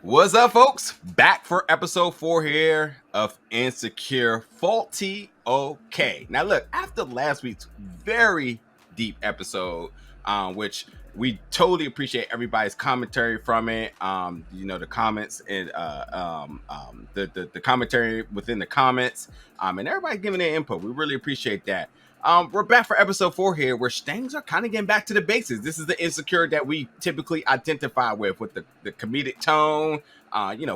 What's up, folks? Back for episode 4 here of Insecure Faulty Okay. Now, look, after last week's very deep episode, which we totally appreciate everybody's commentary from it. The comments and the commentary within the comments, and everybody giving their input. We really appreciate that. We're back for episode 4 here, where things are kind of getting back to the basics. This is the Insecure that we typically identify with the comedic tone,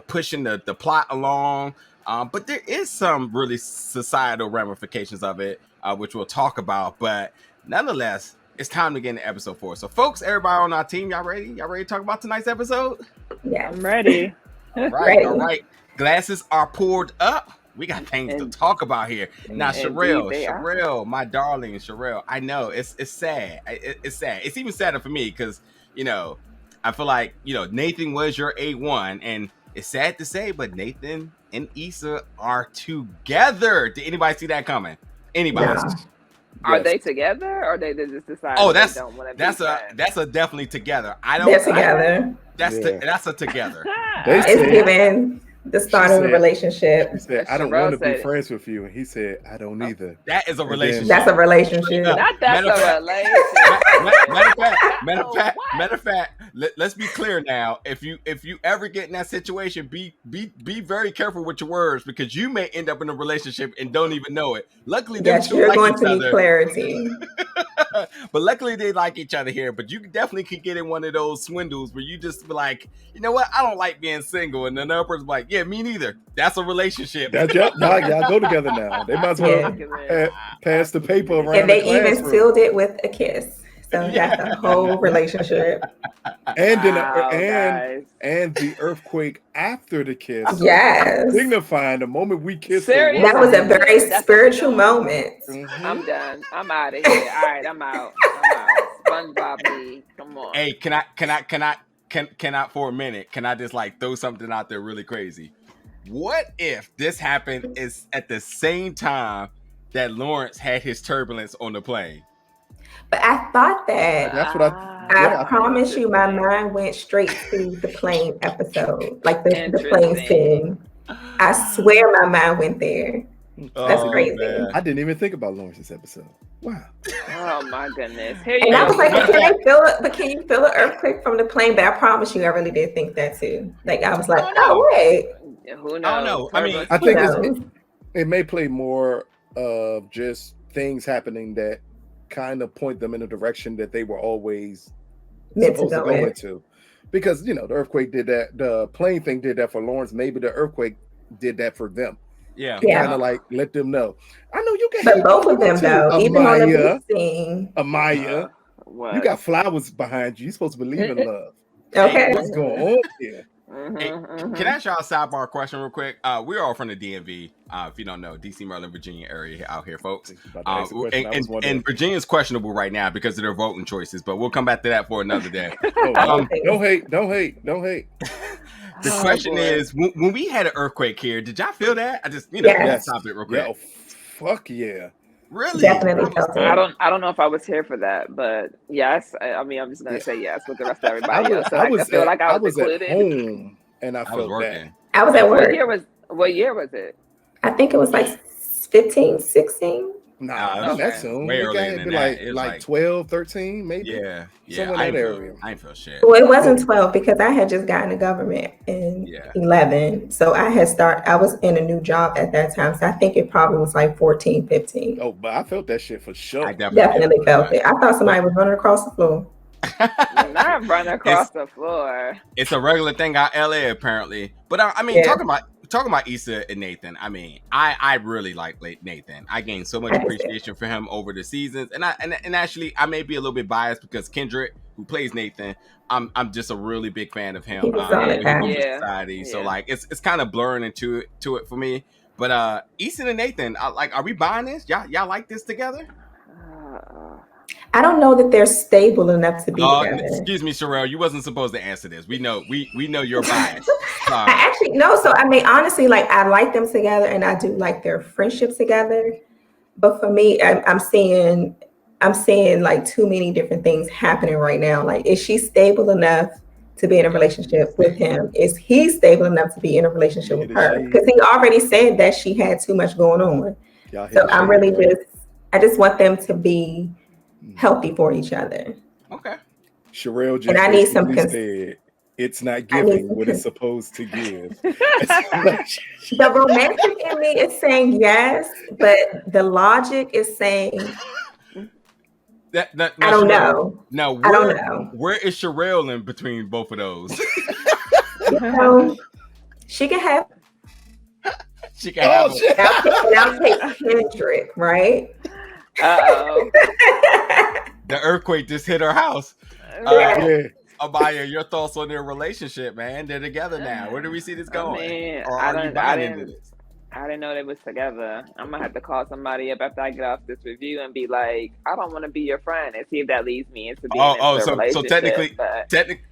pushing the plot along. But there is some really societal ramifications of it, which we'll talk about. But nonetheless, it's time to get into episode 4. So, folks, everybody on our team, y'all ready? Y'all ready to talk about tonight's episode? Yeah, I'm ready. All right. Glasses are poured up. We got things to talk about here. Now, Sherelle, my darling, Sherelle, I know it's sad. It's sad. It's even sadder for me because, I feel like, Nathan was your A1, and it's sad to say, but Nathan and Issa are together. Did anybody see that coming? Anybody? Yes. Are they together, or they just decide? Oh, they don't want to be that's a definitely together. They're together. That's a together. It's given the start of the relationship. She said, "I don't want to be friends with you," and he said, "I don't either." That is a relationship. That's a relationship. Not that's a relationship. Matter of fact, let's be clear now. If you ever get in that situation, be very careful with your words, because you may end up in a relationship and don't even know it. Luckily, you're going to need clarity. But luckily they like each other here. But you definitely could get in one of those swindles where you just be like, you know what, I don't like being single, and then the other person's like, yeah, me neither. That's a relationship. Y'all go together now. They might as well pass the paper around. And they even sealed it with a kiss. So that's a whole relationship. And then the earthquake after the kiss. Yes. Signifying the moment we kissed. That was a very spiritual moment. Mm-hmm. I'm done. I'm out of here. All right, I'm out. SpongeBob me. Come on. Hey, can I for a minute, can I just throw something out there really crazy? What if this happened is at the same time that Lawrence had his turbulence on the plane? But I thought that. That's what I promise you, my mind went straight to the plane episode, like the plane scene. I swear my mind went there. That's crazy. Man. I didn't even think about Lawrence's episode. Wow. Oh my goodness. And I was like, can you feel an earthquake from the plane? But I promise you, I really did think that too. Like, I was like, oh wait. Who knows? I don't know. I mean, I think it may play more of just things happening that kind of point them in a direction that they were always supposed to go into. Because, the earthquake did that. The plane thing did that for Lawrence. Maybe the earthquake did that for them. Yeah. Kind of let them know. I know you can. But both of them, though, even on the big scene. Amaya, you got flowers behind you. You're supposed to believe in love. Okay. What's going on here? Can I ask y'all a sidebar question real quick? We're all from the DMV. If you don't know, DC, Maryland, Virginia area out here, folks. And Virginia's questionable right now because of their voting choices, but we'll come back to that for another day. Don't hate. The question is, when we had an earthquake here, did y'all feel that? I just, stop it real quick. Yeah, fuck yeah. Really? Definitely felt it. I don't know if I was here for that, but yes. I mean, I'm just gonna say yes with the rest of everybody else. So I feel like I was included. At home and I felt that. I was at work. What year was it? I think it was like 15, 16. Nah, not that soon. Way earlier than that. Like 12, 13, maybe. Yeah. Somewhere in that area. I ain't feel shit. Well, it wasn't 12 because I had just gotten to government in 11. So I was in a new job at that time. So I think it probably was like 14, 15. Oh, but I felt that shit for sure. I definitely felt it. I thought somebody was running across the floor. Not running across the floor. It's a regular thing out LA apparently. But I mean, talking about Issa and Nathan, I mean, I really like Nathan. I gained so much appreciation for him over the seasons, and actually I may be a little bit biased because Kendrick, who plays Nathan, I'm just a really big fan of him. Society, so it's kind of blurring into it for me. But Issa and Nathan, are we buying this? Y'all like this together? I don't know that they're stable enough to be together. Excuse me, Sherelle, you wasn't supposed to answer this. We know you're biased. I actually no. So I mean, honestly, I like them together, and I do like their friendship together. But for me, I'm seeing like too many different things happening right now. Like, is she stable enough to be in a relationship with him. Is he stable enough to be in a relationship with her? Because he already said that she had too much going on. So I'm really I just want them to be healthy for each other. Okay. Sherelle just and I need some said it's not giving what it's supposed to give. The romantic in me is saying yes, but the logic is saying I don't know. Now, I don't know. Where is Sherelle in between both of those? She can have. She can have. Now take Kendrick, right? Uh-oh. The earthquake just hit her house. Amaya, your thoughts on their relationship, man? They're together now. Where do we see this going? I didn't know they was together. I'm gonna have to call somebody up after I get off this review and be like, I don't want to be your friend, and see if that leads me into being into a relationship. So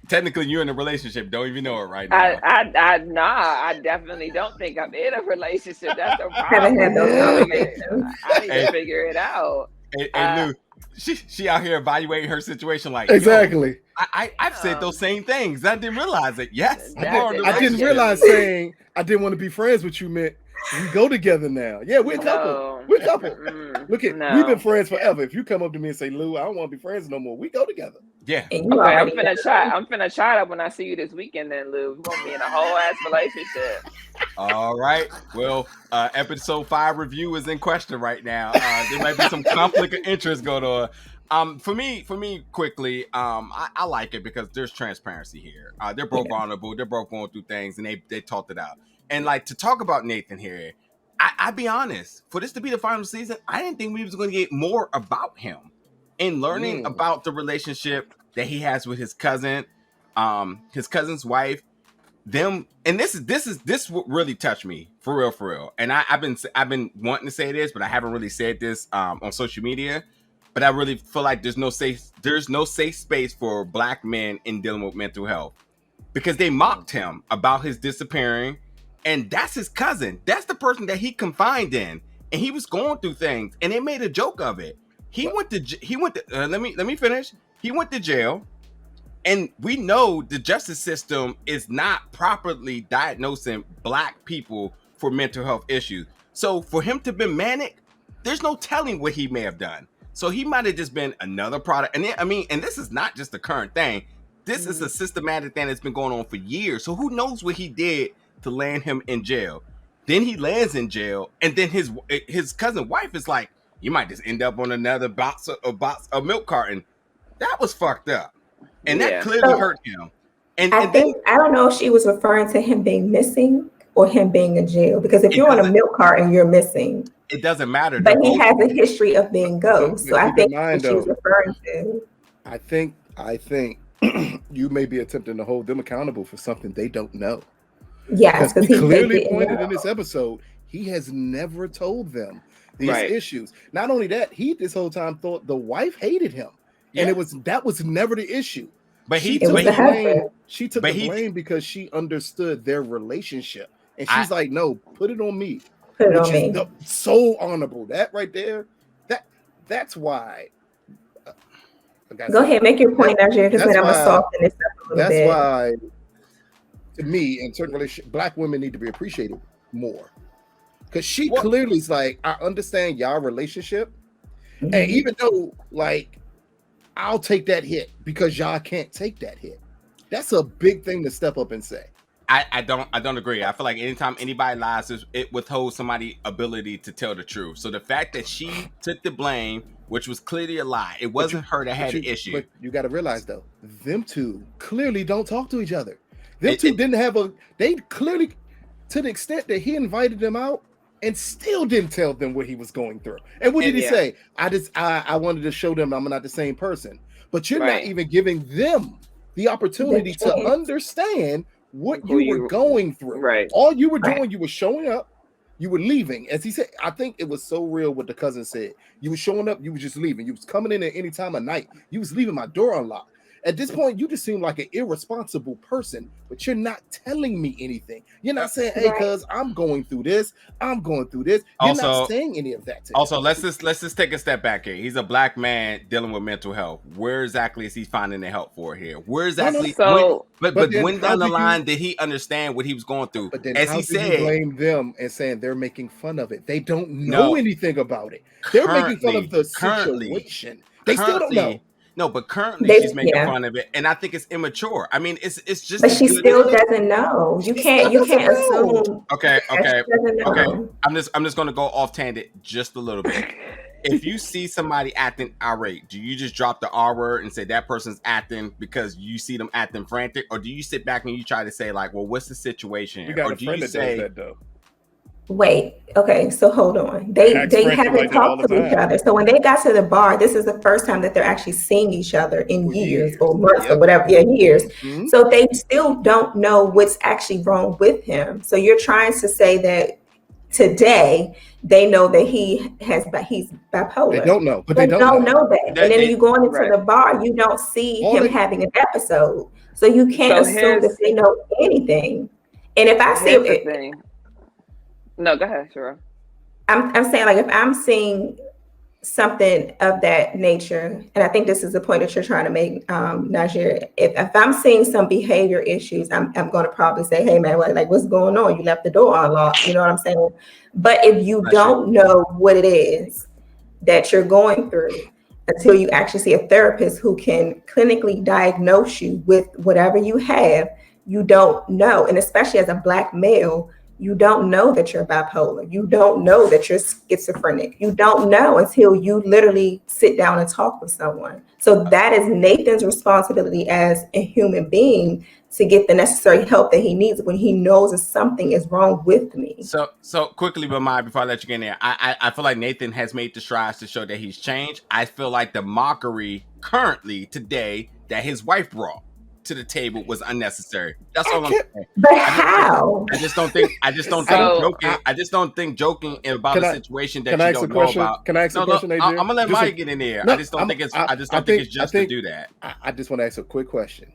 technically, you're in a relationship. Don't even know it right now. I definitely don't think I'm in a relationship. That's the problem. Haven't had those conversations. I need to figure it out. Hey, Lou, she out here evaluating her situation like exactly. I've said those same things. I didn't realize it. Yes, I didn't realize saying I didn't want to be friends with you meant we go together now. Yeah, we're a couple. We're a couple. Look at we've been friends forever. If you come up to me and say, Lou, I don't want to be friends no more, we go together. Yeah. Okay, I'm finna try that when I see you this weekend then, Lou. We're gonna be in a whole ass relationship. All right. Well, episode 5 review is in question right now. There might be some conflict of interest going on. For me, quickly, I like it because there's transparency here. They're both vulnerable. They're both going through things, and they talked it out. And like to talk about Nathan here, I'll be honest. For this to be the final season, I didn't think we was going to get more about him and learning about the relationship that he has with his cousin, his cousin's wife. Them, and this what really touched me for real. And I've been wanting to say this, but I haven't really said this on social media. But I really feel like there's no safe space for Black men in dealing with mental health, because they mocked him about his disappearing, and that's his cousin. That's the person that he confined in, and he was going through things, and they made a joke of it. He went to let me finish. He went to jail, and we know the justice system is not properly diagnosing Black people for mental health issues. So for him to be manic, there's no telling what he may have done. So he might have just been another product. And and this is not just the current thing. This is a systematic thing that's been going on for years. So who knows what he did to land him in jail? Then he lands in jail, and then his cousin wife is like, you might just end up on another box of milk carton. That was fucked up. And that clearly hurt him. And I don't know if she was referring to him being missing or him being in jail. Because if you're on a milk carton, you're missing. It doesn't matter. But he has a history of being ghost. So I think what she was referring to. I think you may be attempting to hold them accountable for something they don't know. Yes, because he clearly pointed in this episode, he has never told them these issues. Not only that, he this whole time thought the wife hated him. And that was never the issue. But she took the blame because she understood their relationship. And she's like, no, put it on me. Put it on me. So honorable. That right there, that's why. Go ahead, make your point, Najee, because then I'm going to soften this up a little bit. That's why, to me, in certain relationships, Black women need to be appreciated more. Because she clearly is like, I understand y'all relationship. Mm-hmm. And even though, like, I'll take that hit because y'all can't take that hit. That's a big thing to step up and say. I don't agree. I feel like anytime anybody lies, it withholds somebody's ability to tell the truth. So the fact that she took the blame, which was clearly a lie, it wasn't her that had the issue. But you got to realize though, them two clearly don't talk to each other. They clearly, to the extent that he invited them out and still didn't tell them what he was going through. And what did he say? I wanted to show them I'm not the same person. But you're not even giving them the opportunity to understand what you were going through. Right. All you were doing, you were showing up, you were leaving. As he said, I think it was so real what the cousin said. You were showing up, you were just leaving. You was coming in at any time of night. You was leaving my door unlocked. At this point, you just seem like an irresponsible person, but you're not telling me anything. You're not saying, hey, cuz I'm going through this. I'm going through this. You're not saying any of that to him. Let's just take a step back here. He's a black man dealing with mental health. Where exactly is he finding the help for here? Where exactly? But when down the line did he understand what he was going through? But then as he said, you blame them and saying they're making fun of it. They don't know anything about it. They're making fun of the situation. They still don't know. No, but currently she's making fun of it, and I think it's immature. I mean, it's just. But she still doesn't know. You can't assume. Okay. I'm just gonna go off tangent just a little bit. If you see somebody acting irate, do you just drop the R word and say that person's acting because you see them acting frantic, or do you sit back and you try to say like, well, what's the situation? We got or a friend that does that though. Wait, okay, so hold on. They haven't talked to each other. So when they got to the bar, this is the first time that they're actually seeing each other in years or months or whatever. Yeah, years. Mm-hmm. So they still don't know what's actually wrong with him. So you're trying to say that today they know that he's bipolar. They don't know, but they don't know that. And then you going into the bar, you don't see him having an episode. So you can't assume that they know anything. And if I see it. No, go ahead, Shira. I'm saying, like, if I'm seeing something of that nature, and I think this is the point that you're trying to make, Najir. If I'm seeing some behavior issues, I'm going to probably say, hey, man, what's going on? You left the door unlocked. You know what I'm saying? But if you don't know what it is that you're going through until you actually see a therapist who can clinically diagnose you with whatever you have, you don't know. And especially as a Black male, you don't know that you're bipolar. You don't know that you're schizophrenic. You don't know until you literally sit down and talk with someone. So that is Nathan's responsibility as a human being to get the necessary help that he needs when he knows that something is wrong with me. So quickly, Ramai, before I let you get in there, I feel like Nathan has made the strides to show that he's changed. I feel like the mockery currently today that his wife brought to the table was unnecessary. That's all I'm saying. But how? I just don't think joking about a situation that you don't know about. Can I ask a question? I'm gonna let Maya get in there. I just don't think it's just to do that. I just want to ask a quick question.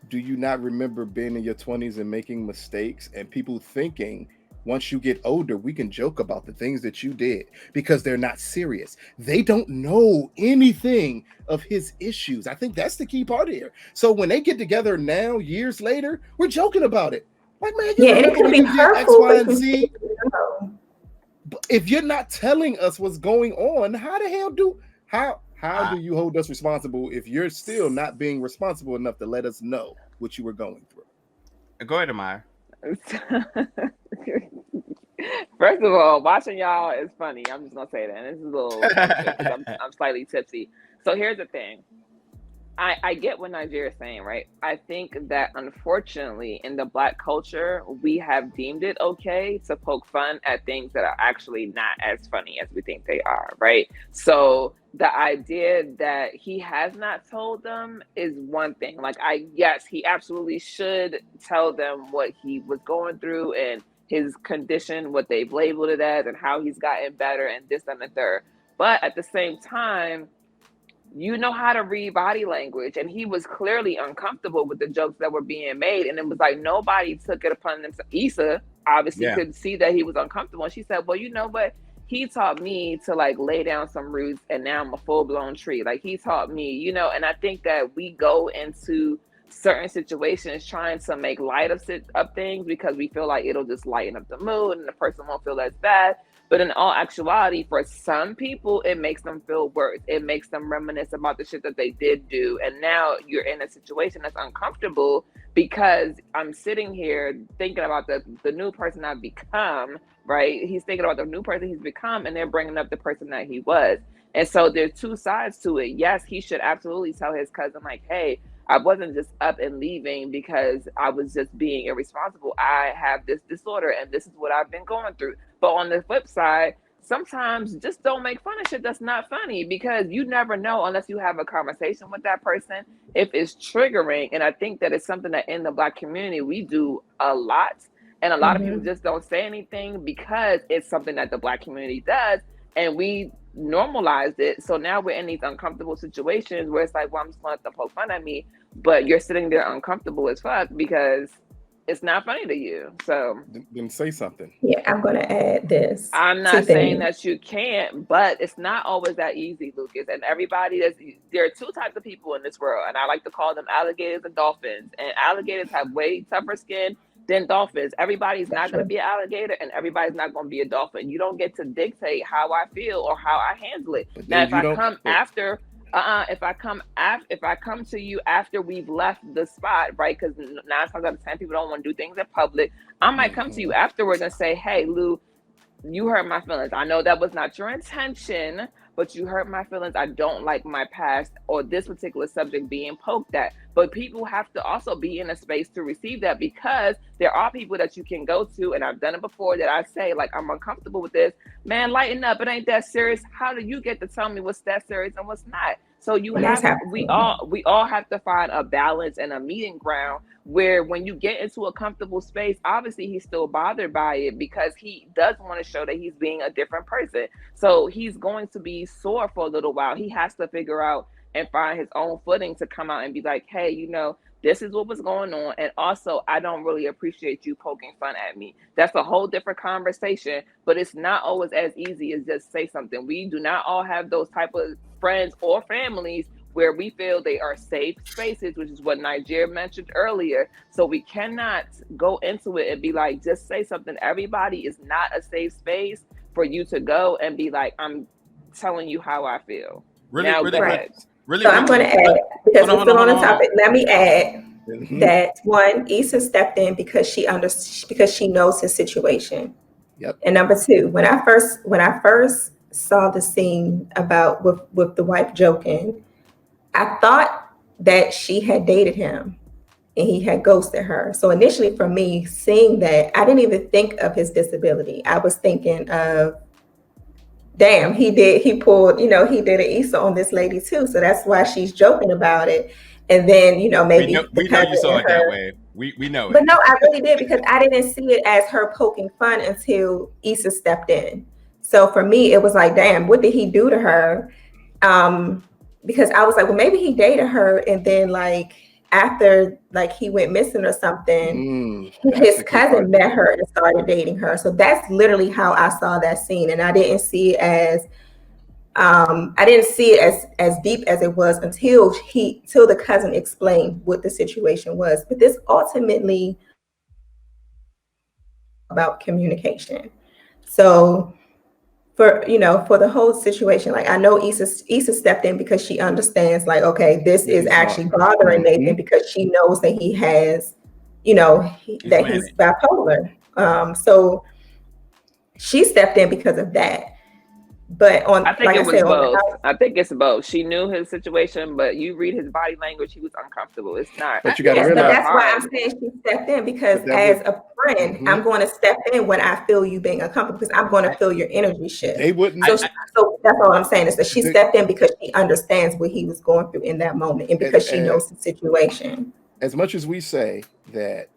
Do you not remember being in your 20s and making mistakes and people thinking once you get older, we can joke about the things that you did because they're not serious. They don't know anything of his issues. I think that's the key part here. So when they get together now, years later, we're joking about it. Like, man, and it could be hurtful. X, Y, and Z. But if you're not telling us what's going on, how the hell do you hold us responsible if you're still not being responsible enough to let us know what you were going through? Go ahead, Amaya. First of all, watching y'all is funny. I'm just gonna say that. And this is a little because I'm slightly tipsy. So here's the thing. I get what Nigeria is saying, right? I think that unfortunately in the Black culture, we have deemed it okay to poke fun at things that are actually not as funny as we think they are, right? So the idea that he has not told them is one thing. Like, yes, he absolutely should tell them what he was going through and his condition, what they've labeled it as, and how he's gotten better, and this and the third. But at the same time, you know how to read body language, and he was clearly uncomfortable with the jokes that were being made, and it was like nobody took it upon themselves. Issa obviously could see that he was uncomfortable, and she said, well, you know what? He taught me to like lay down some roots, and now I'm a full-blown tree. Like, he taught me, you know, and I think that we go into certain situations trying to make light of things because we feel like it'll just lighten up the mood and the person won't feel as bad. But in all actuality, for some people, it makes them feel worse. It makes them reminisce about the shit that they did do. And now you're in a situation that's uncomfortable because I'm sitting here thinking about the new person I've become, right? He's thinking about the new person he's become, and they're bringing up the person that he was. And so there's two sides to it. Yes, he should absolutely tell his cousin, like, hey, I wasn't just up and leaving because I was just being irresponsible. I have this disorder and this is what I've been going through. But on the flip side, sometimes just don't make fun of shit that's not funny because you never know unless you have a conversation with that person if it's triggering. And I think that it's something that in the Black community we do a lot. And a lot of people just don't say anything because it's something that the Black community does. and we normalized it. So now we're in these uncomfortable situations where it's like, well, I'm just gonna let them poke fun at me, but you're sitting there uncomfortable as fuck because it's not funny to you. So then say something. Yeah, I'm gonna add this. I'm not saying that you can't, but it's not always that easy, Lucas. And there are two types of people in this world, and I like to call them alligators and dolphins. And alligators have way tougher skin than dolphins. Everybody's not going to be an alligator, and everybody's not going to be a dolphin. You don't get to dictate how I feel or how I handle it. Now, if I come to you after we've left the spot, right? Because 9 times out of 10 people don't want to do things in public. I might come to you afterwards and say, "Hey, Lou, you hurt my feelings. I know that was not your intention, but you hurt my feelings. I don't like my past or this particular subject being poked at." But people have to also be in a space to receive that, because there are people that you can go to, and I've done it before, that I say, like, I'm uncomfortable with this. Man, lighten up. It ain't that serious. How do you get to tell me what's that serious and what's not? So we all have to find a balance and a meeting ground where when you get into a comfortable space, obviously he's still bothered by it because he does want to show that he's being a different person. So he's going to be sore for a little while. He has to figure out and find his own footing to come out and be like, "Hey, this is what was going on. And also, I don't really appreciate you poking fun at me." That's a whole different conversation, but it's not always as easy as just say something. We do not all have those type of friends or families where we feel they are safe spaces, which is what Nigeria mentioned earlier. So we cannot go into it and be like, just say something. Everybody is not a safe space for you to go and be like, "I'm telling you how I feel." Really, so really, I'm going to add, because we're still on the topic. Let me add that one, Issa stepped in because she knows his situation. Yep. And number two, when I first saw the scene about with the wife joking, I thought that she had dated him and he had ghosted her. So initially for me, seeing that, I didn't even think of his disability. I was thinking of, damn, he did an Issa on this lady too. So that's why she's joking about it. And then, maybe we know you saw it that way. We know it. But no, I really did, because I didn't see it as her poking fun until Issa stepped in. So for me, it was like, damn, what did he do to her? Because I was like, well, maybe he dated her, and then like after like he went missing or something, his cousin met her and started dating her. So that's literally how I saw that scene, and I didn't see it as as deep as it was until the cousin explained what the situation was. But this ultimately about communication. So for the whole situation, like, I know Issa stepped in because she understands, like, okay, this is actually bothering Nathan, because she knows that he has, that he's bipolar. So she stepped in because of that. But I think it's both. She knew his situation, but you read his body language, he was uncomfortable. It's not. But you got to realize. But that's why I'm saying she stepped in, because as a friend, I'm going to step in when I feel you being uncomfortable, because I'm going to feel your energy shift. They wouldn't. So that's all I'm saying, is that she stepped in because she understands what he was going through in that moment, and because she knows the situation. As much as we say that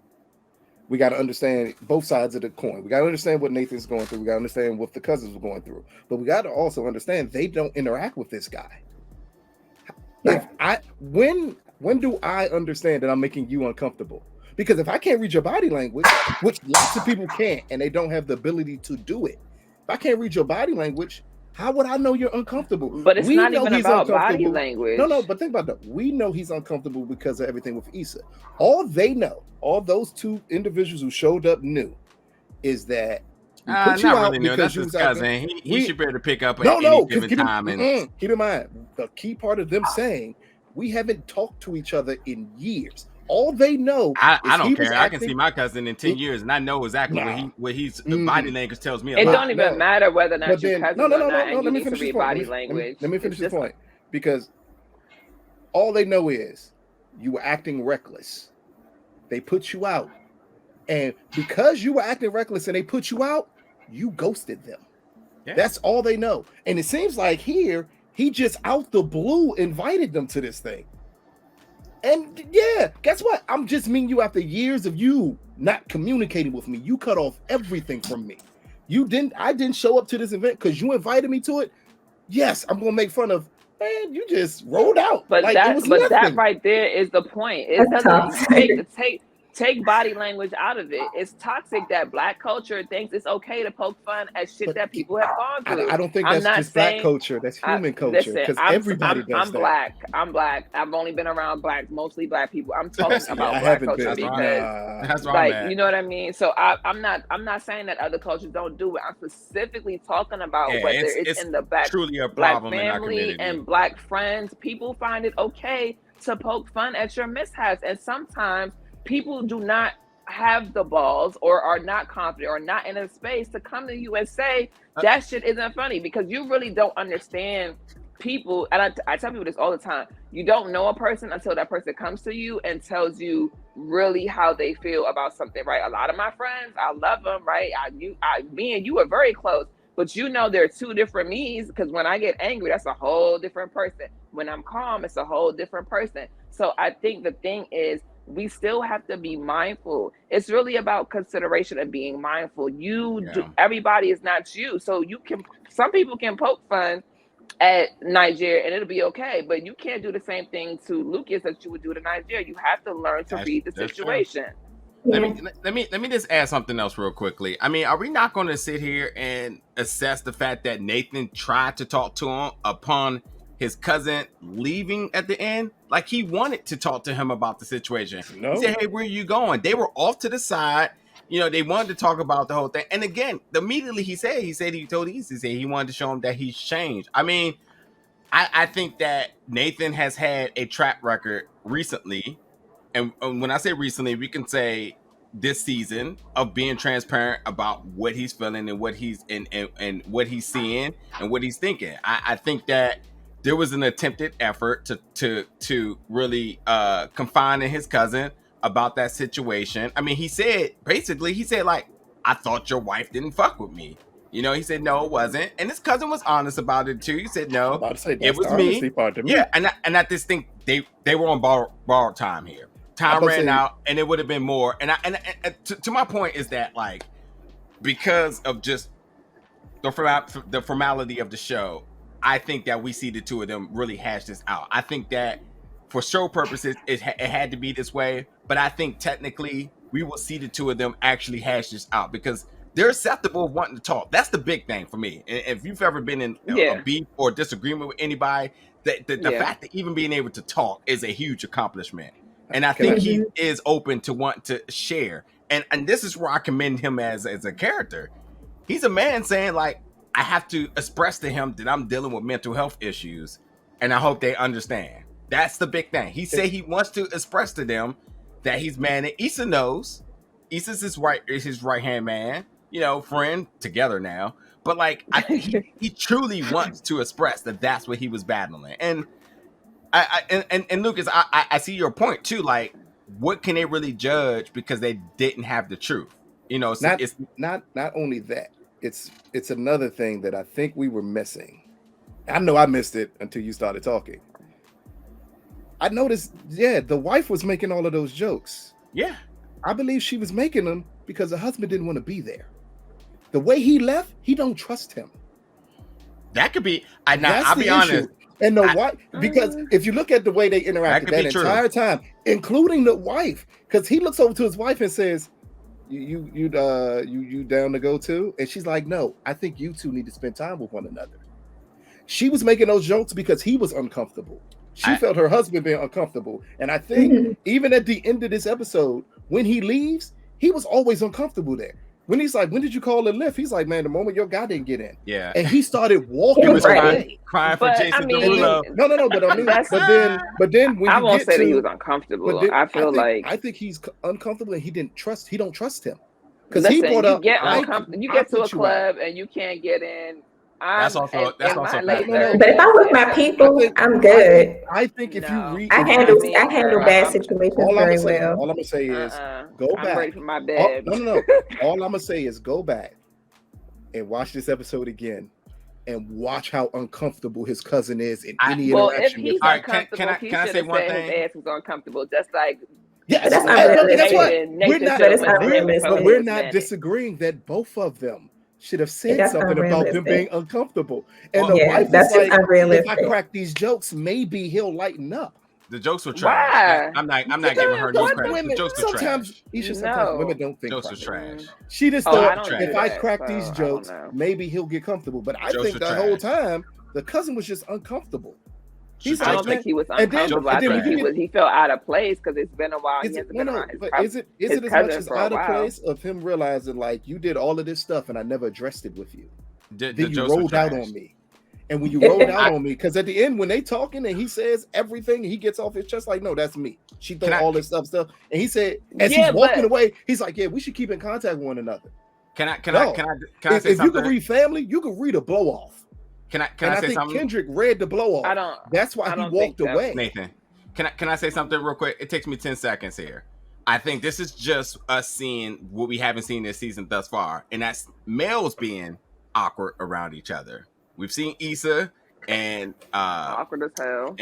we got to understand both sides of the coin. We got to understand what Nathan's going through. We got to understand what the cousins were going through. But we got to also understand they don't interact with this guy. When do I understand that I'm making you uncomfortable? Because if I can't read your body language, which lots of people can't, and they don't have the ability to do it. If I can't read your body language, how would I know you're uncomfortable? But it's not even about body language. No, but think about that. We know he's uncomfortable because of everything with Issa. All they know, all those two individuals who showed up knew, is that we put you out because that's his cousin. He should be able to pick up at any given time. Keep in mind, the key part of them saying, we haven't talked to each other in years. All they know, I don't care. I can see my cousin in 10 years, and I know exactly what he's body language tells me. It don't even matter whether or not your cousin or not, and let me finish this point. Let me finish this point, because all they know is you were acting reckless. They put you out, and because you were acting reckless and they put you out, you ghosted them. Yeah. That's all they know. And it seems like here he just out the blue invited them to this thing. And yeah, guess what? I'm just meeting you after years of you not communicating with me. You cut off everything from me. I didn't show up to this event because you invited me to it. Yes, I'm gonna make fun of. Man, you just rolled out. But like, that right there is the point. It That's doesn't take body language out of it. It's toxic that Black culture thinks it's okay to poke fun at shit that people have gone through. I don't think that's just Black culture. That's human culture. Because everybody does that. I'm Black. I've only been around mostly Black people. I'm talking about Black culture because that's like, you know what I mean? So I'm not saying that other cultures don't do it. I'm specifically talking about whether it's in the truly a Black problem family and Black friends. People find it okay to poke fun at your mishaps, and sometimes people do not have the balls or are not confident or not in a space to come to you and say that shit isn't funny, because you really don't understand people. And I tell people this all the time. You don't know a person until that person comes to you and tells you really how they feel about something, right? A lot of my friends, I love them, right? Me and you are very close, but you know, there are two different me's, because when I get angry, that's a whole different person. When I'm calm, it's a whole different person. So I think the thing is, we still have to be mindful. It's really about consideration and being mindful. Everybody is not you. So some people can poke fun at Nigeria and it'll be okay, but you can't do the same thing to Lucas that you would do to Nigeria. You have to learn to read the situation. Let me just add something else real quickly. I mean, are we not going to sit here and assess the fact that Nathan tried to talk to him upon his cousin leaving at the end? Like, he wanted to talk to him about the situation. No. He said, hey, where are you going? They were off to the side. You know, they wanted to talk about the whole thing. And again, immediately he told Issa, he wanted to show him that he's changed. I mean, I think that Nathan has had a track record recently. And when I say recently, we can say this season, of being transparent about what he's feeling and what he's and what he's seeing and what he's thinking. I think that there was an attempted effort to really confine in his cousin about that situation. I mean, he said like, I thought your wife didn't fuck with me. You know, he said no, it wasn't, and his cousin was honest about it too. He said no, it was me. Yeah, and I just think they were on borrowed time here. Time ran out, and it would have been more. And to my point is that, like, because of just the formality of the show, I think that we see the two of them really hash this out. I think that for show purposes, it had to be this way. But I think technically we will see the two of them actually hash this out, because they're acceptable of wanting to talk. That's the big thing for me. And if you've ever been in a beef or disagreement with anybody, the fact that even being able to talk is a huge accomplishment. And I think he is open to want to share. And this is where I commend him as a character. He's a man saying, like, I have to express to him that I'm dealing with mental health issues, and I hope they understand. That's the big thing. He said he wants to express to them that he's manic. Issa knows. Issa's his right hand man, you know, friend, together now. But like, he truly wants to express that that's what he was battling. And and Lucas, I see your point too. Like, what can they really judge because they didn't have the truth? You know, so it's not only that. It's another thing that I think we were missing. I know I missed it until you started talking. I noticed, the wife was making all of those jokes. Yeah. I believe she was making them because the husband didn't want to be there. The way he left, he don't trust him. That could be. I'll be honest. And the wife, because if you look at the way they interacted that entire time, including the wife, because he looks over to his wife and says, you down to go too? And she's like, no, I think you two need to spend time with one another. She was making those jokes because he was uncomfortable. She felt her husband being uncomfortable. And I think even at the end of this episode, when he leaves, he was always uncomfortable there. When he's like, when did you call a lift? He's like, man, the moment your guy didn't get in. Yeah. And he started walking. He was crying for Jason Derulo. No, but then when I won't say that he was uncomfortable. I think he's uncomfortable and he don't trust him. Because he brought up, you get to a club and you can't get in. That's also but if I'm with my people, I'm good. I think if you read, I handle bad situations very well. All I'm gonna say is go back. I'm ready for my bed. No. All I'm gonna say is go back and watch this episode again, and watch how uncomfortable his cousin is in any interaction. If he's uncomfortable, can I say one thing? His ass was uncomfortable, just like. Yeah, that's what we're not disagreeing that both of them should have said something about him being uncomfortable. And the wife that's is like, unrealistic. if I crack these jokes, maybe he'll lighten up. The jokes were trash. I'm not giving her no credit. Women, the jokes were sometimes, trash. Sometimes women don't think jokes were trash. She just thought, if I crack these jokes, maybe he'll get comfortable. But I think the whole time, the cousin was just uncomfortable. I don't think he was uncomfortable. I think he felt out of place because it's been a while. Is it as much as out of place of him realizing, like, you did all of this stuff and I never addressed it with you? Then you rolled out on me. And when you rolled out on me, because at the end, when they talking and he says everything, he gets off his chest like, no, that's me. She thought all this stuff. And he said, as he's walking away, he's like, yeah, we should keep in contact with one another. Can I say if you can read family, you can read a blow off. Can I say something? I think Kendrick read the blow off. That's why he walked away. Nathan, can I say something real quick? It takes me 10 seconds here. I think this is just us seeing what we haven't seen this season thus far, and that's males being awkward around each other. We've seen Issa and awkward as hell.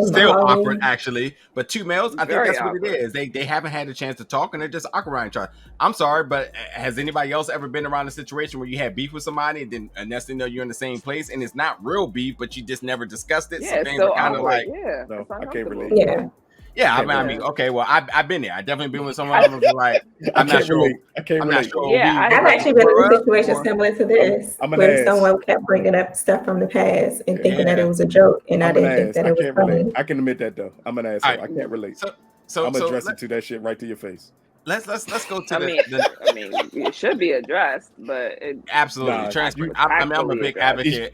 Still awkward, actually. But two males, I think that's what it is. They haven't had a chance to talk, and they're just awkward around each other. I'm sorry, but has anybody else ever been around a situation where you had beef with somebody and then next thing you know you're in the same place and it's not real beef, but you just never discussed it? Yeah, so things are kind of like, no, I can't relate. Yeah, I mean, okay, well, I've been there. I definitely been with someone who was like, I'm not sure. I can't relate. Yeah, I've actually been in a situation similar to this, where someone kept bringing up stuff from the past and thinking that it was a joke, and I didn't think that it was funny. I can admit that though. I'm an asshole. I can't relate. So I'm addressing to that shit right to your face. Let's go to I mean, it should be addressed, but absolutely I'm a big advocate.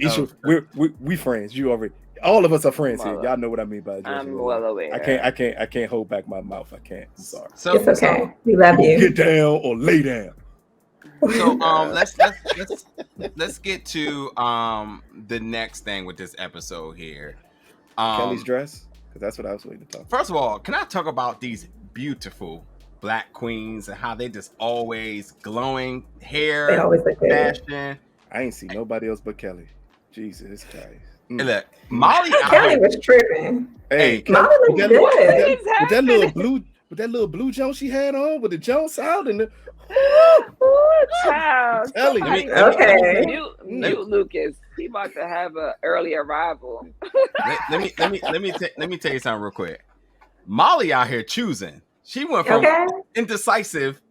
We friends. You already. All of us are friends here. Y'all know what I mean by I'm well aware. I can't hold back my mouth. I can't. I'm sorry. It's okay. We love you. Get down or lay down. So let's get to the next thing with this episode here. Kelly's dress, because that's what I was waiting to talk. First of all, can I talk about these beautiful Black queens and how they just always glowing hair, they always look fashion? I ain't see nobody else but Kelly. Jesus Christ. Hey, look, Molly. Kelly was tripping. Hey, Molly looked good. With that little blue Jones she had on, with the Jones out and the child. Kelly. Mute Lucas. He about to have an early arrival. let me tell you something real quick. Molly out here choosing. She went from indecisive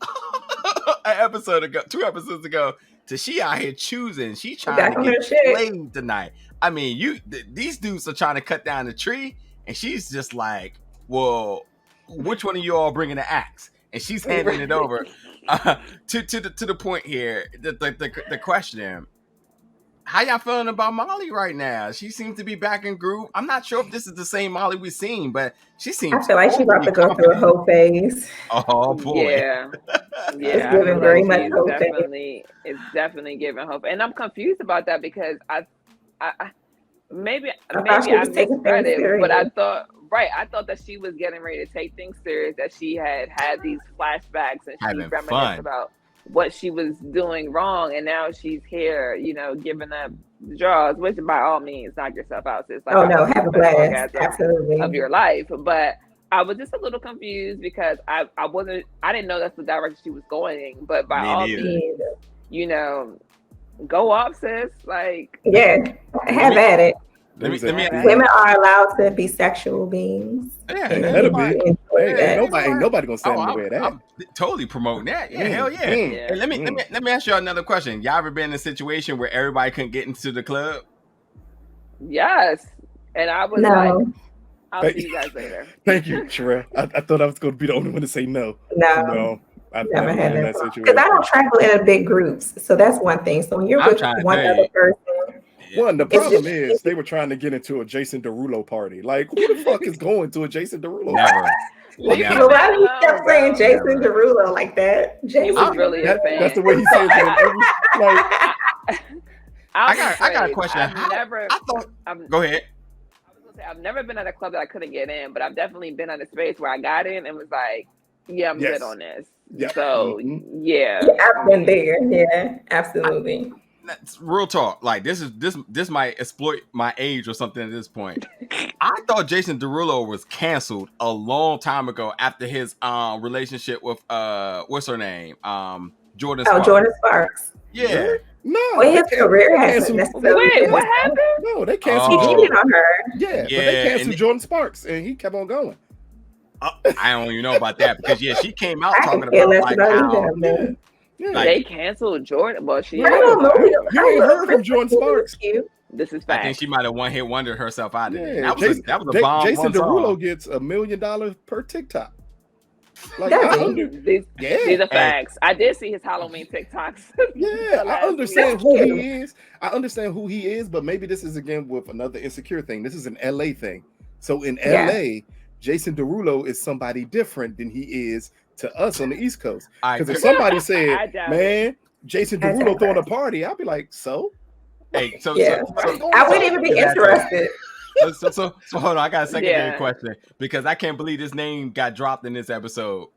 two episodes ago to she out here choosing. She trying to get played tonight. I mean, these dudes are trying to cut down the tree, and she's just like, well, which one of you all bringing the axe? And she's handing it over to the point here. The question: how y'all feeling about Molly right now? She seems to be back in groove. I'm not sure if this is the same Molly we've seen, but she seems. I feel like she's about to go through a whole phase. Oh boy! Yeah. It's giving very much hope. It's definitely giving hope, and I'm confused about that because I maybe I misread it, but I thought that she was getting ready to take things serious, that she had these flashbacks and she reminisced about what she was doing wrong, and now she's here, giving up the draws, which by all means knock yourself out. So it's like, have a blast, absolutely, of your life. But I was just a little confused because I didn't know that's the direction she was going. But by all means, go off, sis. Like, have at it. Women are allowed to be sexual beings. Ain't nobody gonna stand in the way of that. I'm totally promoting that. Yeah, hell yeah. Hey, let me ask y'all another question. Y'all ever been in a situation where everybody couldn't get into the club? Yes, and I was like, I'll see you guys later. Thank you, Sherelle. I thought I was going to be the only one to say no. No. I've never had that situation. Because I don't travel in big groups, so that's one thing. So when you're with one other person. One, the problem is they were trying to get into a Jason Derulo party. Like, who the fuck is going to a Jason Derulo party? So why do you keep saying Jason Derulo like that? Jason was really a fan. That's the way he says it. I got a question. Go ahead. I've never been at a club that I couldn't get in, but I've definitely been at a space where I got in and was like, I'm good on this. Yep. So, I've been there. Yeah, absolutely. That's real talk. Like, this might exploit my age or something at this point. I thought Jason Derulo was canceled a long time ago after his relationship with what's her name? Jordan Sparks. Jordan Sparks. Yeah. No, well, his career hasn't necessarily. Wait, what happened? No, they canceled. He cheated on her. Yeah, but they canceled Jordan Sparks, and he kept on going. I don't even know about that because she came out talking about like how they canceled Jordan. Well, she. I don't know. You ain't heard from Jordan Sparks. This is fact. I think she might have one hit wondered herself out of it. Yeah, That was a bomb. Jason Derulo gets $1 million per TikTok. Like, these are facts. I did see his Halloween TikToks. Yeah, I understand who he is. I understand who he is, but maybe this is again with another insecure thing. This is an LA thing. So in LA, Jason Derulo is somebody different than he is to us on the East Coast. Because if somebody said, "Man, Jason Derulo throwing a party," I'll be like, "So." Hey, so I wouldn't even be interested. So hold on, I got a secondary question because I can't believe this name got dropped in this episode.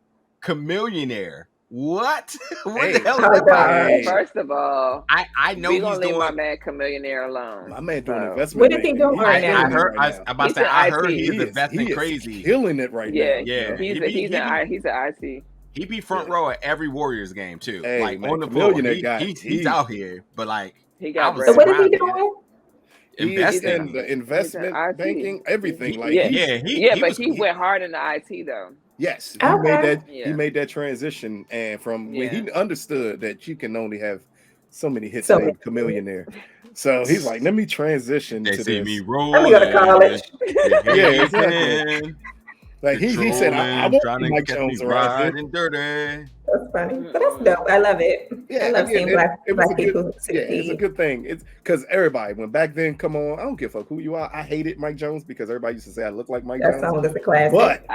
Chameleonaire. What? What the hell is that? First of all, I know he's doing my man Chameleonaire alone. My man doing investment. What is he doing right now? I heard he's investing crazy, killing it right now. Yeah, he's an IT. He be front row at every Warriors game too. Hey, like man, on the floor. He's out here, but like he got. So what is he doing? Investing, the investment banking, everything. Like but he went hard in the IT though. Yes, he made that transition, and from when he understood that you can only have so many hits named Chameleonaire. So he's like, let me transition to this. Me rolling. Let me go to college. Yeah, exactly. Like he said, I want Mike Jones around dirty. That's funny, but that's dope. I love it. Yeah, I love seeing black people succeed. Yeah, it's a good thing. It's because everybody, when back then, come on, I don't give a fuck who you are. I hated Mike Jones because everybody used to say I look like Mike Jones. That song was a classic. But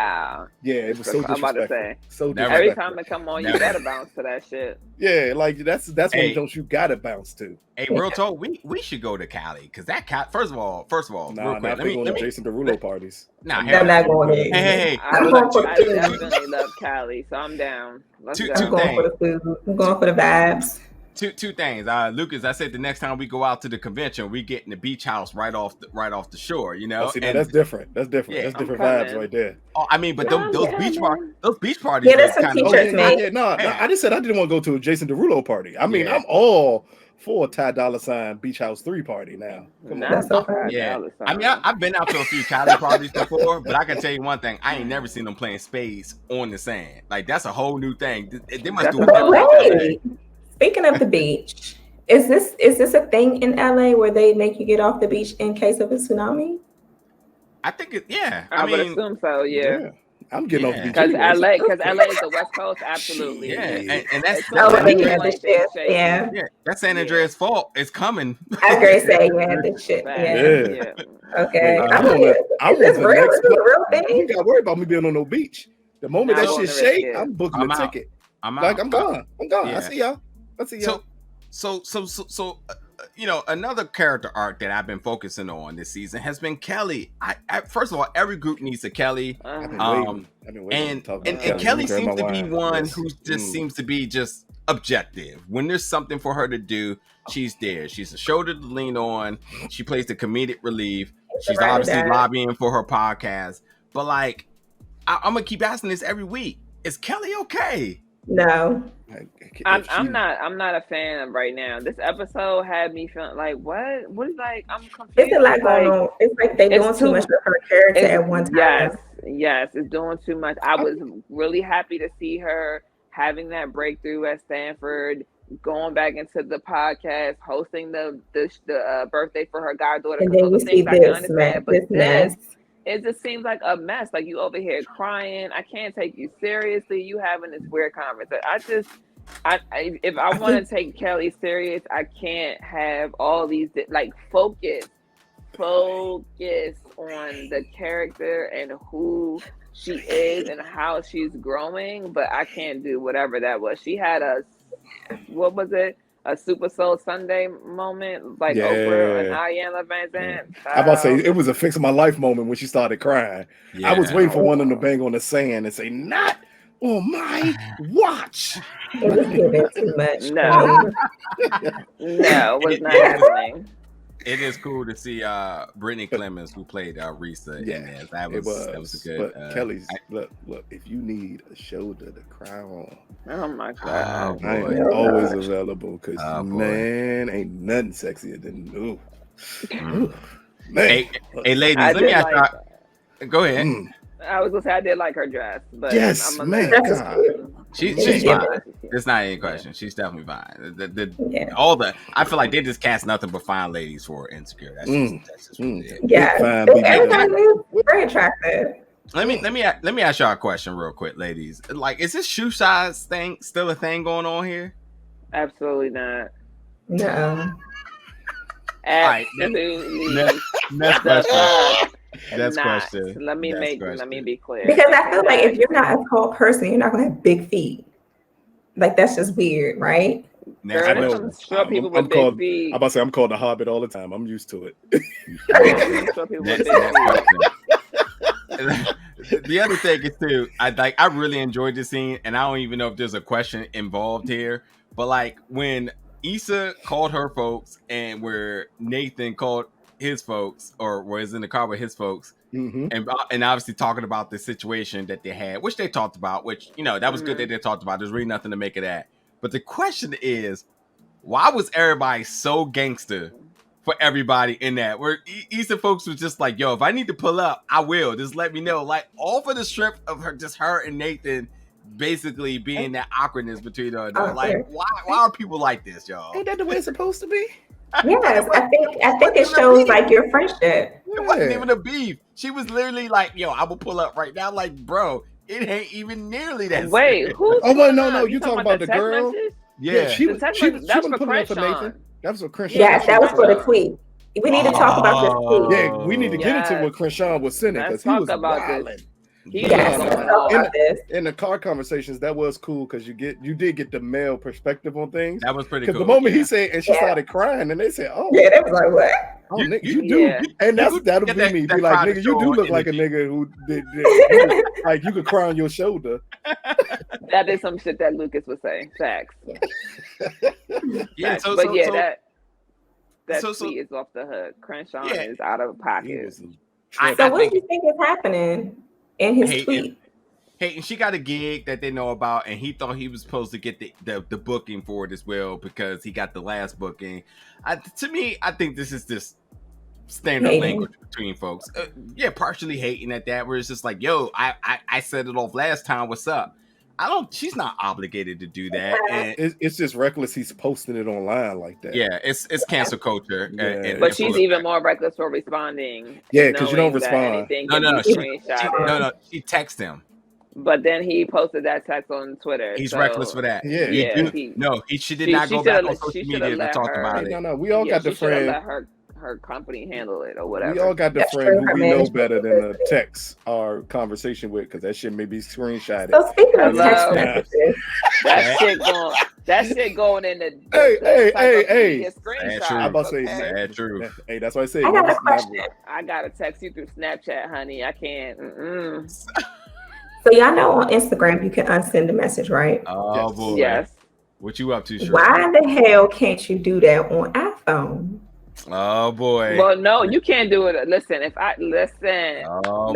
yeah, it was so disrespectful. I'm about to say, so every time it come on, you gotta bounce to that shit. Yeah, like that's one Jones you gotta bounce to. Hey, real talk, we should go to Cali because that first of all, nah, real quick, let me go to Jason Derulo parties. Nah, I'm not going there. Hey, I definitely love Cali, so I'm down. Two I'm going for the food. I'm going for the vibes. Two things. Lucas, I said the next time we go out to the convention, we get in the beach house right off the shore. You know, that's different. That's different. Yeah, that's different vibes right there. Oh, I mean, but those beach parties. Yeah, there's some t-shirts, man. I just said I didn't want to go to a Jason Derulo party. I mean, I'm all for a Ty Dolla $ign Beach House 3 party now. Come on. Yeah. I mean, I've been out to a few Cali parties before, but I can tell you one thing: I ain't never seen them playing spades on the sand. Like that's a whole new thing. They must do it. Speaking of the beach, is this a thing in LA where they make you get off the beach in case of a tsunami? I think I would assume so. Yeah. I'm getting off the beach because LA is the West Coast, absolutely. Yeah, and that's that's San Andreas' fault. It's coming. I was gonna say this shit. Yeah. Okay. It's real thing. You got to worry about me being on no beach. The moment that shit shake, I'm booking a ticket. I'm gone. Yeah. I see y'all. So you know, another character arc that I've been focusing on this season has been Kelly. I first of all, every group needs a Kelly. I've been waiting and Kelly seems to be one who just seems to be just objective. When there's something for her to do, she's there. She's a shoulder to lean on. She plays the comedic relief. She's obviously lobbying for her podcast. But like, I'm gonna keep asking this every week. Is Kelly okay? No. I'm not a fan right now. This episode had me feeling like what is like I'm confused. It's a lot going on. It's like they're doing too much with her character at one time. Yes, it's doing too much. I was really happy to see her having that breakthrough at Stanford, going back into the podcast, hosting the birthday for her goddaughter. And then you see this mess. It just seems like a mess. Like you over here crying. I can't take you seriously. You having this weird conversation. If I want to take Kelly serious, I can't have all these like focus on the character and who she is and how she's growing. But I can't do whatever that was. She had a Super Soul Sunday moment, like Oprah and Ayanna Van Zandt. I'm about to say it was a fix of my life moment when she started crying. I was waiting for one of them to bang on the sand and say, "Not on my watch." It was giving too much. No, it was not happening. it is cool to see Brittany Clemens, who played Risa in there. That was a good. But Kelly's look, if you need a shoulder to cry on, oh my god, I am always available because man, ain't nothing sexier than man. Hey, ladies, let me ask you. Go ahead. I was gonna say I did like her dress, but yes, man, she's fine. It's not any question. She's definitely fine. I feel like they just cast nothing but fine ladies for Insecure. That's just what it is. Yeah, everybody is very attractive. Let me ask y'all a question real quick, ladies. Like, is this shoe size thing still a thing going on here? Absolutely not. No. Absolutely. Next question. That's question. Let me be clear. Because I feel like if you're not a tall person, you're not gonna have big feet. Like that's just weird, right? I know. People with big feet. I'm about to say I'm called the Hobbit all the time. I'm used to it. The other thing is too, I really enjoyed this scene, and I don't even know if there's a question involved here, but like when Issa called her folks and where Nathan called his folks, or was in the car with his folks, and obviously talking about the situation that they had, which they talked about, which that was good that they talked about. There's really nothing to make of that. But the question is, why was everybody so gangster for everybody in that? Where Issa folks was just like, yo, if I need to pull up, I will. Just let me know. Like all for the strip of her and Nathan basically being that awkwardness between her. Like, why are people like this, y'all? Ain't that the way it's supposed to be? Yes, I think it shows like your friendship. It wasn't even a beef. She was literally like, yo, I will pull up right now. Like, bro, it ain't even nearly that. Wait, who's no, you talking about the girl? Message? Yeah, she was putting up for Nathan. That was what Crenshaw. Yes, that was for the tweet. We need to talk about this tweet. Yeah, we need to get into what Crenshaw was sending because he was wilding. In the car conversations, that was cool because you did get the male perspective on things. That was pretty cool. Because the moment he said, and she started crying, and they said, "Oh, yeah," they was like, "What?" Oh, nigga, you do, and that'll be me. Be like, nigga, you do look like a nigga who did like you could cry on your shoulder. That is some shit that Lucas was saying. Facts. Yeah, that tweet is off the hook. Crenshaw is out of pocket. So what do you think is happening in his tweet? And she got a gig that they know about, and he thought he was supposed to get the booking for it as well because he got the last booking. To me, I think this is just standard language between folks. Partially hating at that, where it's just like, yo, I said it off last time. What's up? She's not obligated to do that. And it's just reckless. He's posting it online like that. Yeah, it's cancel culture. Yeah. But she's even more reckless for responding. Yeah, because you don't respond. No. She texted him. But then he posted that text on Twitter. He's reckless for that. Yeah. She did not go back on social media to talk about it. No, we all got the friend. Let her company handle it or whatever. We all got the friend who we know better than a text or conversation with because that shit may be screenshotted. So speaking of text messages, that shit going in the hey. Screenshot. I'm about to say sad true. Hey, that's what I say. I got a question. I gotta text you through Snapchat, honey. I can't. So y'all know on Instagram you can unsend a message, right? Oh boy. Yes. What you up to, Sheree? Why the hell can't you do that on iPhone? Oh boy. Well, no, you can't do it. Listen, let's call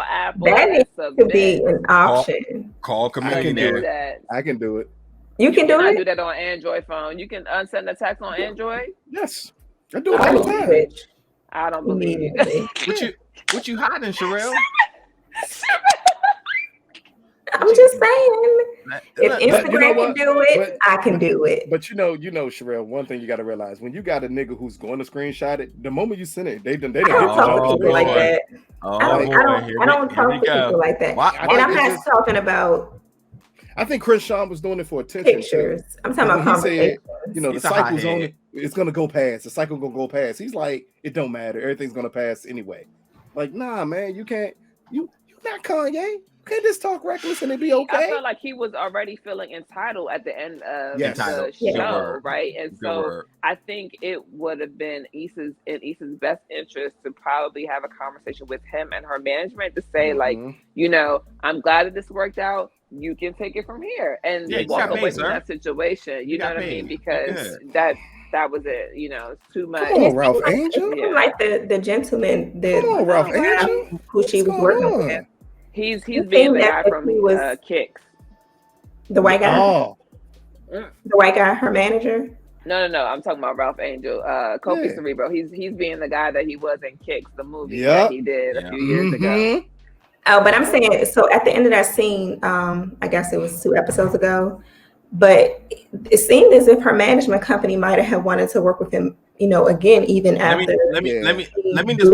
Apple. That needs to be an option. Call community. I can do it. You can do it. Do that on Android phone. You can unsend a text on Android. Yes, I do it all the time. I don't believe it. What you hiding, Sherelle? I'm just saying, if Instagram can do it, I can do it. But you know, Sherelle, one thing you got to realize: when you got a nigga who's going to screenshot it, the moment you send it, they don't talk to people like that. I don't talk to people like that. And I'm not talking about. I think Crenshaw was doing it for attention. Pictures. I'm talking about conversations. The cycle's on it. It's gonna go past. The cycle gonna go past. He's like, it don't matter. Everything's gonna pass anyway. Like, nah, man, you can't. You not Kanye. You can't just talk reckless and it be okay. I felt like he was already feeling entitled at the end of the show, right? And so I think it would have been Issa's best interest to probably have a conversation with him and her management to say, like, I'm glad that this worked out. You can take it from here and walk away from that situation. You know what I mean? Because that was it. You know, it's too much. Come on, Ralph Angel. Yeah. Like the gentleman, come on, Ralph Angel, who she was working with. He's being the guy from Kicks. The white guy. Oh. The white guy, her manager. No. I'm talking about Ralph Angel, Kofi Cerebro. He's being the guy that he was in Kicks, the movie that he did a few years ago. Oh, but I'm saying, so at the end of that scene, I guess it was 2 episodes ago, but it seemed as if her management company might have wanted to work with him, you know, again, even after. Let me just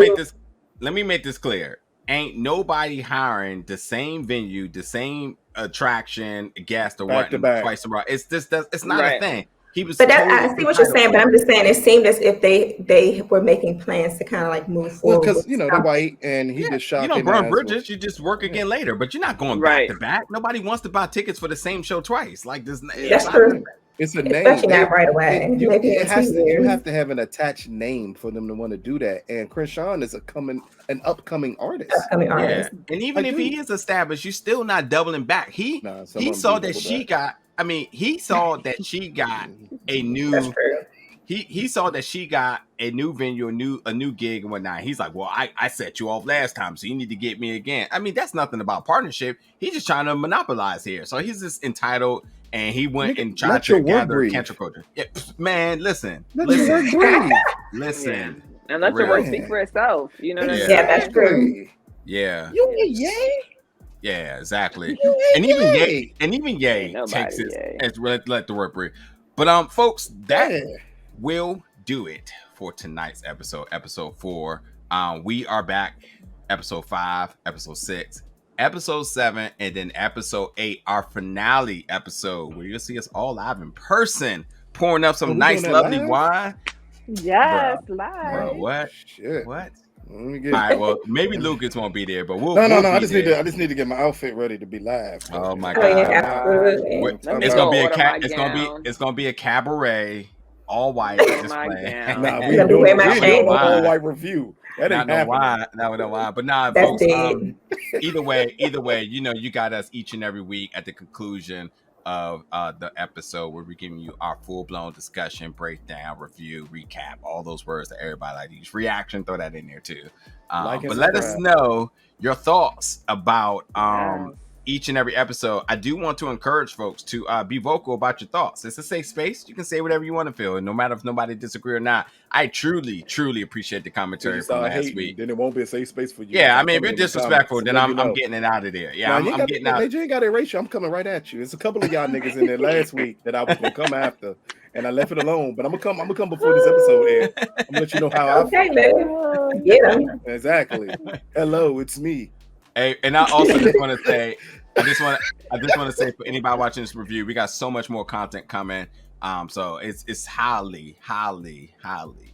make this clear. Ain't nobody hiring the same venue, the same attraction, guest or what twice a row. It's not a thing. He was. But I see what you're saying, but I'm just saying it seemed as if they were making plans to kind of like move forward. Well, because you know they're white, and he just shot. You don't burn bridges. You just work again later, but you're not going back to back. Nobody wants to buy tickets for the same show twice. Like this. That's true. It's a name. Especially not right away. You have to have an attached name for them to want to do that. And Krishan is an upcoming artist. Yeah. And even if he is established, you're still not doubling back. He saw that she got. I mean, he saw that she got a new. That's true. He saw that she got a new venue, a new gig and whatnot. He's like, well, I set you off last time, so you need to get me again. I mean, that's nothing about partnership. He's just trying to monopolize here. So he's just entitled, and he went and tried to gather cancel culture. Yeah, man, listen. And let your work speak for itself. You know what I'm saying? Yeah, that's true. Yeah. Yeah, exactly. And even Ye takes it as let the work breathe. But folks, that will do it for tonight's episode 4. We are back, episode 5, episode 6, episode 7, and then episode 8, our finale episode, where you'll see us all live in person, pouring up some nice, lovely wine. Yes, live. Bro, what? Shit. What? All right, well, maybe Lucas won't be there, but we'll I just need to get my outfit ready to be live. Oh my god! It's gonna be a cabaret, all white. We doing all white review. That ain't happening. Why? But nah, folks. Either way, you know, you got us each and every week at the conclusion of the episode where we're giving you our full-blown discussion, breakdown, review, recap, all those words that everybody like to use. Reaction, throw that in there too. But let us know your thoughts about each and every episode. I do want to encourage folks to be vocal about your thoughts. It's a safe space. You can say whatever you want to feel, and no matter if nobody disagree or not. I truly appreciate the commentary from last week. Then it won't be a safe space for you. Yeah, I mean, if you're disrespectful, then I'm getting it out of there. Yeah, I'm getting out. You ain't got to erase you. I'm coming right at you. There's a couple of y'all niggas in there last week that I was gonna come after, and I left it alone. But I'm gonna come before this episode ends. I'm gonna let you know how I feel. Yeah, exactly. Hello, it's me. Hey, and I also just want to say, I just want to say for anybody watching this review, we got so much more content coming. So it's highly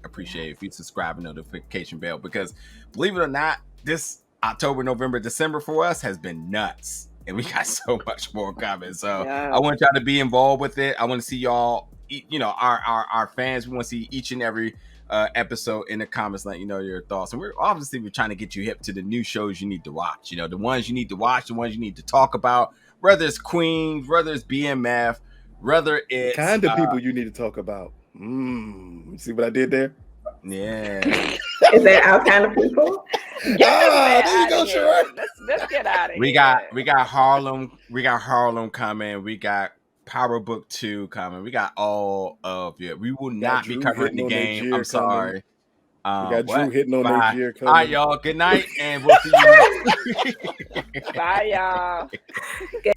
appreciated if you subscribe and notification bell, because believe it or not, this October, November, December for us has been nuts, and we got so much more coming. So I want y'all to be involved with it. I want to see y'all, you know, our fans. We want to see each and every episode in the comments, let you know your thoughts. And we're trying to get you hip to the new shows you need to watch. You know, the ones you need to watch, the ones you need to talk about, whether it's Queens, whether it's BMF, whether it's kind of people you need to talk about. You see what I did there? Yeah. Is that our kind of people? There you go, sure. Let's get out of here. We got Harlem. We got Harlem coming. We got Power Book 2 coming. We got all of it. We will not be covering the game. I'm sorry. We got Drew hitting on next year coming. All right, y'all. Good night, and we'll see you next week. Bye, y'all. Good